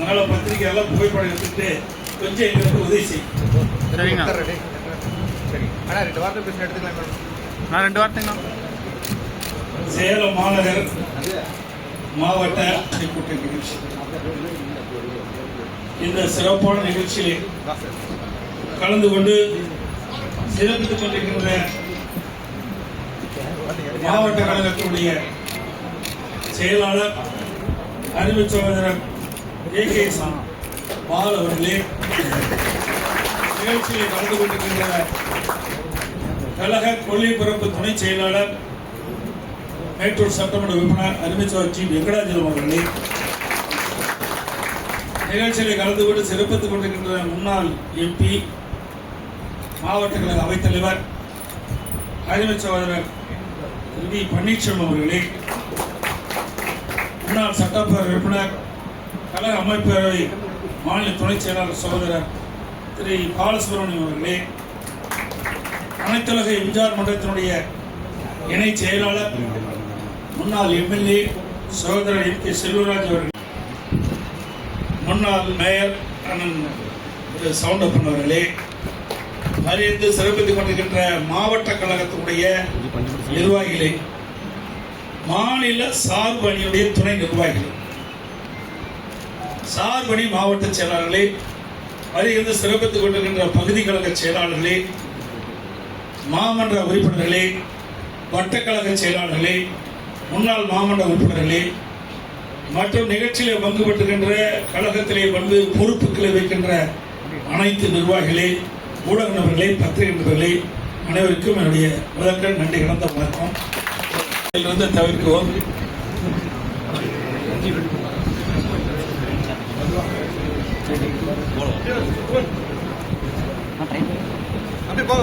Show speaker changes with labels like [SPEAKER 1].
[SPEAKER 1] அதனால பத்திரிகையெல்லாம் புகைப்படம் எடுத்துட்டு கொஞ்சம் எங்களுக்கு உதவி செய்யும்.
[SPEAKER 2] சரிங்க.
[SPEAKER 3] சரி ஆனால் 2 வார்த்தை பேச எடுத்துக்கலாம்.
[SPEAKER 2] நான் 2 வார்த்தைங்க.
[SPEAKER 1] சேலம் மாநகர் மாவட்ட கூட்ட நிகழ்ச்சி இந்த சிறப்பான நிகழ்ச்சியிலே கலந்து கொண்டு சிறப்பித்துக் கொண்டிருக்கின்ற மாவட்ட கழகத்தினுடைய செயலாளர் அறிவு சகோதரர் A.K. பால் அவர்களே, நிகழ்ச்சியில் கலந்து கொண்டிருக்கின்ற கழக கொள்கை பரப்பு துணை செயலாளர் மேட்டூர் சட்டமன்ற உறுப்பினர் அருமைச்சவர் G. வெங்கடாஜலம் அவர்களே, நிகழ்ச்சியில் கலந்து கொண்டு சிறப்பித்துக் கொண்டிருக்கின்ற முன்னாள் MP மாவட்ட கழக அவைத்தலைவர் அறிவு சகோதரர் வி. பன்னீர்செல்வம் அவர்களே, முன்னாள் சட்டப்பேரவை உறுப்பினர் கழக அமைப்பேரவை மாநில துணை செயலாளர் சகோதரர் திரு பாலசுப்ரமணியம் அவர்களே, அனைத்துலக எம்ஜிஆர் மன்றத்தினுடைய இணை செயலாளர் முன்னாள் MLA சகோதரர் M.K. செல்வராஜ் அவர்கள், முன்னாள் மேயர் அண்ணன் சவுண்டப்பன் அவர்களே, அறிந்து சிறப்பித்துக் கொண்டிருக்கின்ற மாவட்ட கழகத்தினுடைய நிர்வாகிகளே, மாநில சார்பு அணியுடைய துணை நிர்வாகிகள், சார்பணி மாவட்ட செயலாளர்களே, வருகின்ற சிறப்பித்துக் கொண்டிருக்கின்ற பகுதி கழக செயலாளர்களே, மாமன்ற உறுப்பினர்களே, வட்டக்கழக செயலாளர்களே, முன்னாள் மாமன்ற உறுப்பினர்களே மற்றும் நிகழ்ச்சியிலே பங்கு பெற்றுகின்ற கழகத்திலே வந்து பொறுப்புகளை வைக்கின்ற அனைத்து நிர்வாகிகளே, ஊடக நபர்களே, பத்திரிகை நபர்களே, அனைவருக்கும் என்னுடைய முதற்கண் நன்றி கலந்த வணக்கம். இதிலிருந்து தவிர்க்கவும்.
[SPEAKER 3] அப்படியே போக